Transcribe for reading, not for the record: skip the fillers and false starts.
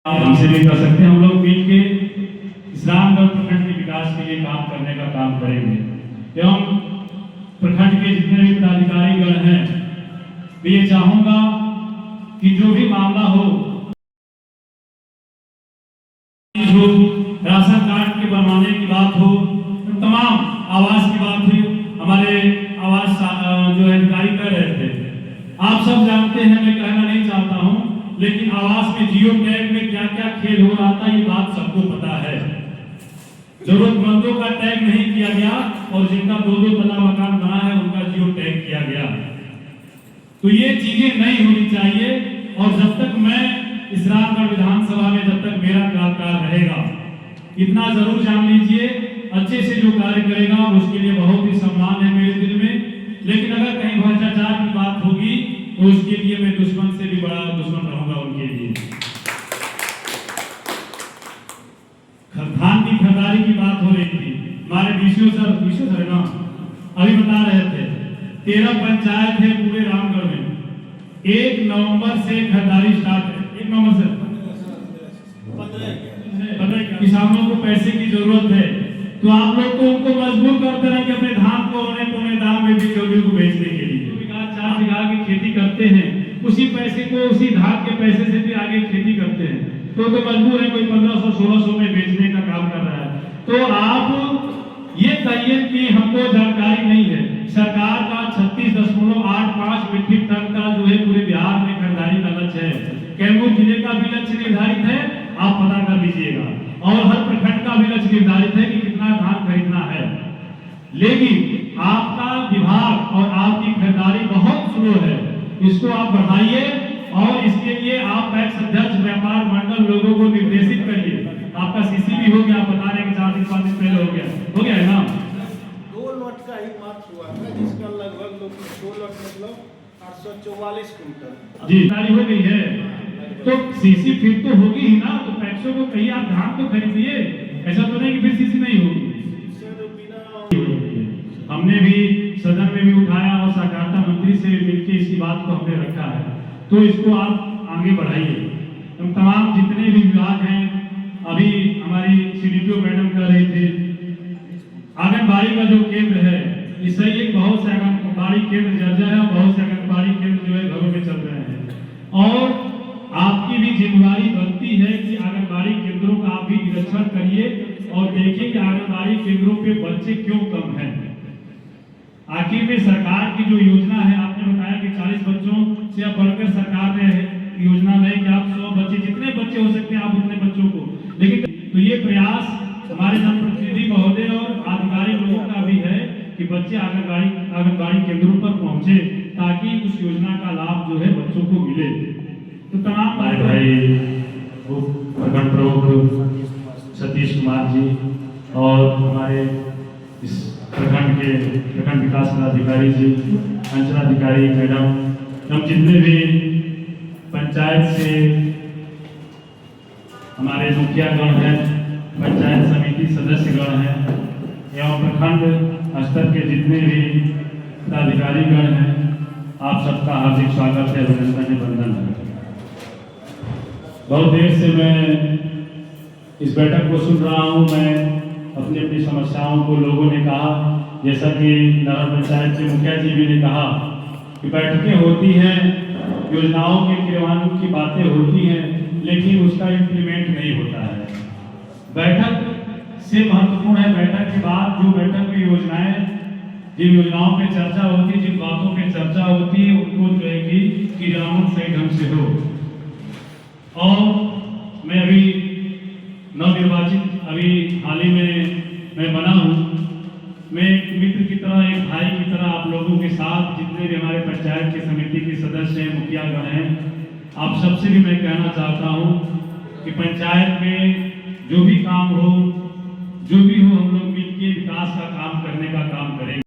हमसे भी कर सकते हैं। हम लोग मिल के इस रामगढ़ प्रखंड के विकास के लिए काम करने का काम करेंगे एवं प्रखंड के जितने भी पदाधिकारी गण हैं, मैं ये चाहूंगा कि जो भी मामला हो, जो राशन कार्ड के बनवाने की बात हो, तमाम आवास की बात हुई, हमारे आवास जो अधिकारी कर रहे थे, आप सब जानते हैं, मैं कहना नहीं चाहता हूं, लेकिन आवास में जियो टैग में क्या क्या खेल हो रहा था ये बात सबको पता है। जरूरतमंदों का टैग नहीं किया गया और जिनका 2-2 तला मकान बना है उनका जियो टैग किया गया। तो ये चीजें नहीं होनी चाहिए। और जब तक मैं इस रामगढ़ विधानसभा में जब तक मेरा कार्यकाल रहेगा, इतना जरूर जान लीजिए, अच्छे से जो कार्य करेगा उसके लिए बहुत ही सम्मान है मेरे दिल में। लेकिन अगर कहीं भ्रष्टाचार की बात होगी तो उसके लिए मैं दुश्मन से भी बड़ा दुश्मन रहूंगा उनके लिए। धान की खरीदारी की बात हो रही थी, हमारे बीसीओ सर ना अभी बता रहे थे, 13 पंचायत है पूरे रामगढ़ में, 1 नवंबर से खरीदारी स्टार्ट है। 1 नवंबर से 15 किसानों को पैसे की जरूरत है, तो आप लोग तो उनको मजबूर करते रहे कि अपने धान को औने पौने दाम में भी चौधरी को बेचने के लिए 4 बीघा की खेती करते हैं, उसी पैसे को उसी धान के पैसे से भी आगे खेती करते हैं, तो मजबूर है, कोई 1500-1600 में बेचने का काम कर रहा है। तो आप ये कहिए कि हमको जानकारी नहीं है, सरकार का 36.85 मीट्रिक टन का जो है पूरे बिहार में खरीदारी का लक्ष्य है। कैमूर जिले का भी लक्ष्य निर्धारित है, आप पता कर लीजिएगा, और हर प्रखंड का भी लक्ष्य निर्धारित है कि कितना धान खरीदना है। लेकिन आपका विभाग और आपकी खरीदारी बहुत स्लो है, इसको आप बढ़ाइए और इसके लिए आप पैक्स अध्यक्ष व्यापार मंडल लोगों को निर्देशित करिए। आपका सीसी भी हो गया, आप बता रहे हैं कि 4 दिन 5 दिन पहले हो गया है ना। 2 लॉट का ही मात्र हुआ था, जिसका लगभग 2 लॉट मतलब 844 कुंटल जी खरीदारी हो गई है। तो सीसी फिर तो होगी ही ना, तो पैक्सों को कहिए आप धान तो खरीदिए, ऐसा तो नहीं कि फिर सीसी नहीं होगी। हमने भी सदन में भी उठाया और सहकारिता मंत्री से मिलकर इसकी बात को हमने रखा है, तो इसको आप आगे बढ़ाइए। हम तमाम जितने भी विभाग हैं, अभी हमारी सीडीपीओ मैडम कह रही थी, आंगनबाड़ी का जो केंद्र है, इस एक बहुत से आंगनबाड़ी केंद्र जर्जर है और बहुत से आंगनबाड़ी केंद्र जो है घरों में चल रहे हैं, और आपकी भी जिम्मेदारी बनती है कि आंगनबाड़ी केंद्रों का आप भी निरीक्षण करिए और देखिए कि आंगनबाड़ी केंद्रों पे बच्चे क्यों कम हैं। आखिर में सरकार की जो योजना है, आपने बताया कि 40 बच्चों से अब बढ़कर सरकार ने योजना में कि आप 100 बच्चे, जितने बच्चे हो सकते हैं आप उतने बच्चों को, लेकिन तो ये प्रयास हमारे जनप्रतिनिधि महोदय और अधिकारी लोगों का भी है कि बच्चे आंगनबाड़ी केंद्रों पर पहुंचे ताकि उस योजना का लाभ जो है बच्चों को मिले। तो तमाम भाई प्रखंड प्रमुख सतीश कुमार जी और हमारे इस प्रखंड विकास पदाधिकारी जी, अंचलाधिकारी मैडम, हम जितने भी पंचायत से हमारे मुखिया गण हैं, पंचायत समिति सदस्य गण हैं एवं प्रखंड स्तर के जितने भी पदाधिकारी गण हैं, आप सबका हार्दिक स्वागत है, अभिनंदन वंदन है। बहुत देर से मैं इस बैठक को सुन रहा हूँ। मैं अपनी अपनी समस्याओं को लोगों ने कहा, जैसा कि नगर पंचायत के मुखिया जी भी ने कहा कि बैठकें होती हैं, योजनाओं के क्रियान्वयन की बातें होती हैं, लेकिन उसका इम्प्लीमेंट नहीं होता है। बैठक से महत्वपूर्ण है, बैठक के बाद जो बैठक में योजनाएं, जिन योजनाओं पे चर्चा होती है, जिन बातों पे चर्चा होती है, उनको जो है कि क्रियान्वयन सही ढंग से हो। और मैं अभी नवनिर्वाचित, अभी हाल ही में मैं बना हूँ, मैं एक मित्र की तरह, एक भाई की तरह आप लोगों के साथ, जितने भी हमारे पंचायत की समिति के सदस्य हैं, मुखिया गण हैं, आप सबसे भी मैं कहना चाहता हूँ कि पंचायत में जो भी काम हो, जो भी हो, हम लोग मिलकर विकास का काम करने का काम करेंगे।